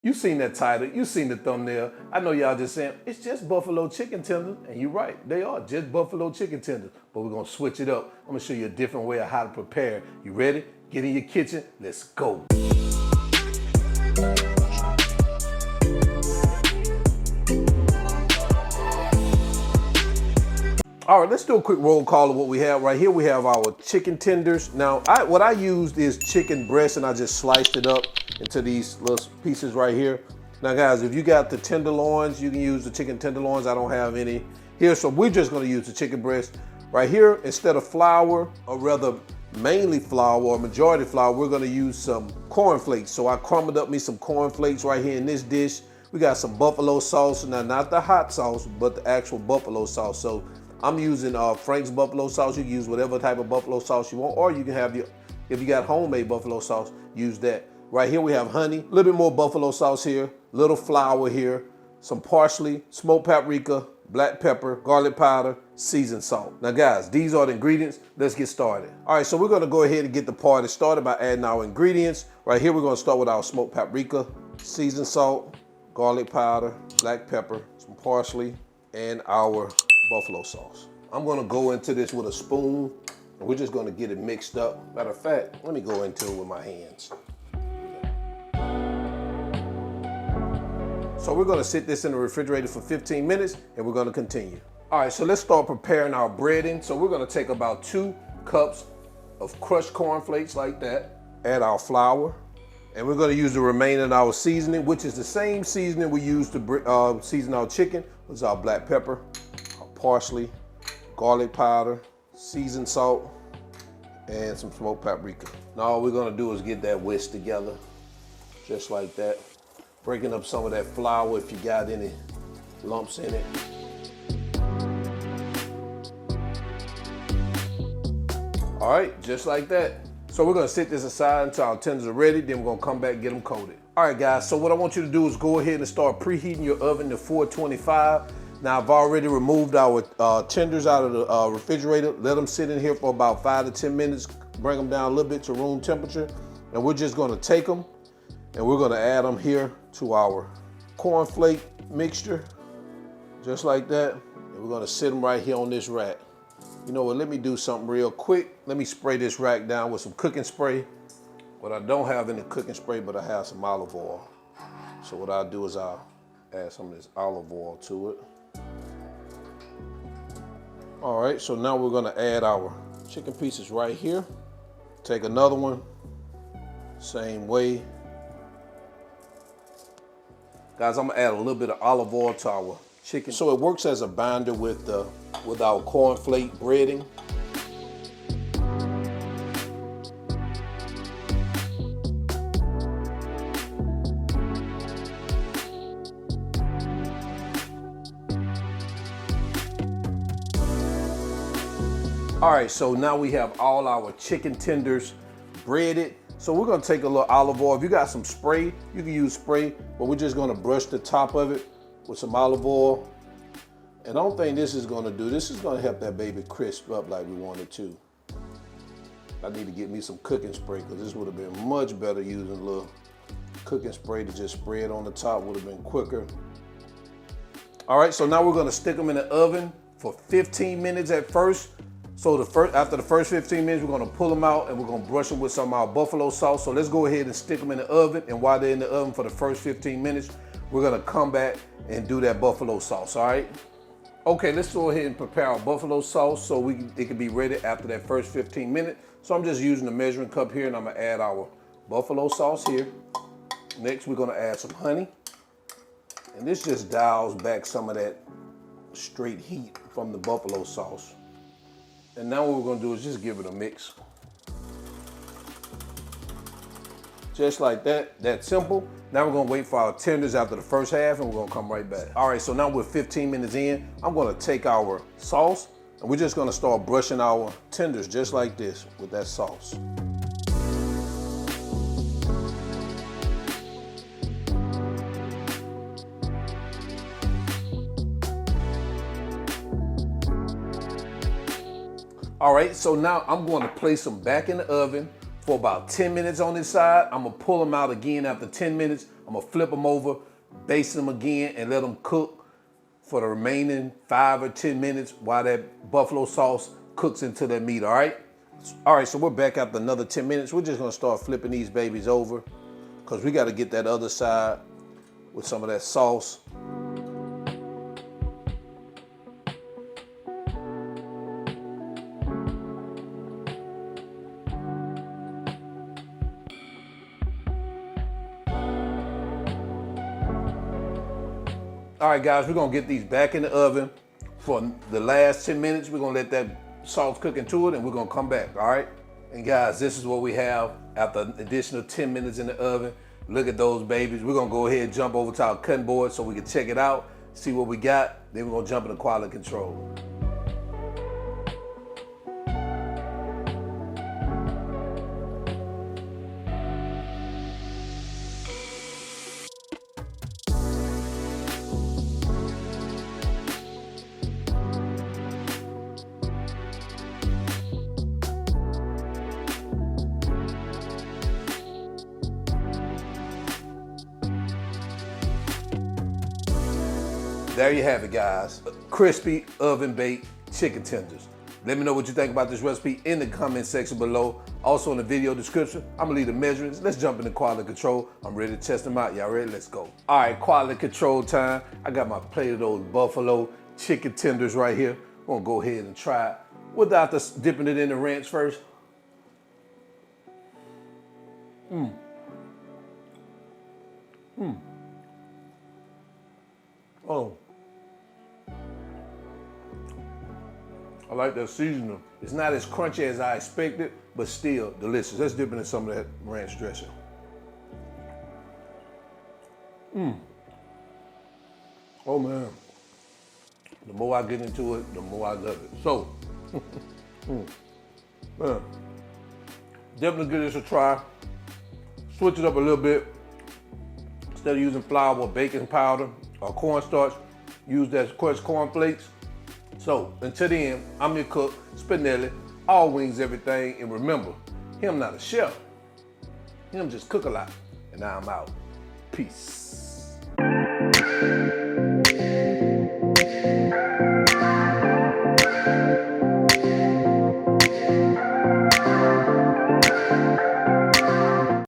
You seen that title, you seen the thumbnail. I know y'all just saying, it's just buffalo chicken tenders. And you're right, they are just buffalo chicken tenders. But we're gonna switch it up. I'm gonna show you a different way of how to prepare. You ready? Get in your kitchen, let's go. All right, let's do a quick roll call of what we have. Right here we have our chicken tenders. Now, what I used is chicken breast, and I just sliced it up into these little pieces right here. Now guys, if you got the tenderloins, you can use the chicken tenderloins. I don't have any here, so we're just gonna use the chicken breast. Right here, instead of flour, or rather mainly flour or majority flour, we're gonna use some corn flakes. So I crumbled up me some corn flakes right here in this dish. We got some buffalo sauce, now not the hot sauce, but the actual buffalo sauce. So I'm using Frank's buffalo sauce. You can use whatever type of buffalo sauce you want, or you can have if you got homemade buffalo sauce, use that. Right here we have honey, a little bit more buffalo sauce here, little flour here, some parsley, smoked paprika, black pepper, garlic powder, seasoned salt. Now guys, these are the ingredients. Let's get started. All right, so we're gonna go ahead and get the party started by adding our ingredients. Right here, we're gonna start with our smoked paprika, seasoned salt, garlic powder, black pepper, some parsley, and our buffalo sauce. I'm gonna go into this with a spoon, and we're just gonna get it mixed up. Matter of fact, let me go into it with my hands. So we're gonna sit this in the refrigerator for 15 minutes, and we're gonna continue. All right, so let's start preparing our breading. So we're gonna take about 2 cups of crushed cornflakes like that, add our flour, and we're gonna use the remaining of our seasoning, which is the same seasoning we use to season our chicken. It's our black pepper, our parsley, garlic powder, seasoned salt, and some smoked paprika. Now all we're gonna do is get that whisk together, just like that. Breaking up some of that flour if you got any lumps in it. All right, just like that. So we're gonna sit this aside until our tenders are ready, then we're gonna come back and get them coated. All right guys, so what I want you to do is go ahead and start preheating your oven to 425. Now I've already removed our tenders out of the refrigerator. Let them sit in here for about 5 to 10 minutes. Bring them down a little bit to room temperature. And we're just gonna take them and we're gonna add them here to our cornflake mixture, just like that. And we're gonna sit them right here on this rack. You know what, let me do something real quick. Let me spray this rack down with some cooking spray. What I don't have any cooking spray, but I have some olive oil. So what I'll do is I'll add some of this olive oil to it. All right, so now we're gonna add our chicken pieces right here. Take another one, same way. Guys, I'm gonna add a little bit of olive oil to our chicken so it works as a binder with our cornflake breading. All right, so now we have all our chicken tenders breaded. So we're gonna take a little olive oil. If you got some spray, you can use spray, but we're just gonna brush the top of it with some olive oil. And I don't think this is gonna do, this is gonna help that baby crisp up like we want it to. I need to get me some cooking spray because this would have been much better using a little cooking spray to just spray it on the top, would have been quicker. All right, so now we're gonna stick them in the oven for 15 minutes at first. So after the first 15 minutes, we're gonna pull them out and we're gonna brush them with some of our buffalo sauce. So let's go ahead and stick them in the oven. And while they're in the oven for the first 15 minutes, we're gonna come back and do that buffalo sauce, all right? Okay, let's go ahead and prepare our buffalo sauce so it can be ready after that first 15 minutes. So I'm just using the measuring cup here and I'm gonna add our buffalo sauce here. Next, we're gonna add some honey. And this just dials back some of that straight heat from the buffalo sauce. And now what we're gonna do is just give it a mix. Just like that, that's simple. Now we're gonna wait for our tenders after the first half and we're gonna come right back. All right, so now we're 15 minutes in. I'm gonna take our sauce and we're just gonna start brushing our tenders just like this with that sauce. All right, so now I'm going to place them back in the oven for about 10 minutes on this side. I'm gonna pull them out again after 10 minutes. I'm I'm gonna flip them over, baste them again, and let them cook for the remaining 5 or 10 minutes while that buffalo sauce cooks into that meat, all right? All right, so we're back after another 10 minutes. We're just gonna start flipping these babies over because we gotta get that other side with some of that sauce. All right, guys, we're gonna get these back in the oven for the last 10 minutes. We're gonna let that sauce cook into it and we're gonna come back, all right? And guys, this is what we have after an additional 10 minutes in the oven. Look at those babies. We're gonna go ahead and jump over to our cutting board so we can check it out, see what we got. Then we're gonna jump into quality control. There you have it, guys. Crispy oven baked chicken tenders. Let me know what you think about this recipe in the comment section below. Also in the video description, I'm gonna leave the measurements. Let's jump into quality control. I'm ready to test them out. Y'all ready? Let's go. All right, quality control time. I got my plate of those buffalo chicken tenders right here. I'm gonna go ahead and try it without dipping it in the ranch first. Oh. I like that seasoning. It's not as crunchy as I expected, but still delicious. Let's dip it in some of that ranch dressing. Oh man. The more I get into it, the more I love it. So, man, definitely give this a try. Switch it up a little bit. Instead of using flour or baking powder or cornstarch, use that crushed corn flakes. So, until then, I'm your cook, Spinelli, all wings, everything. And remember, him not a chef. Him just cook a lot. And now I'm out. Peace.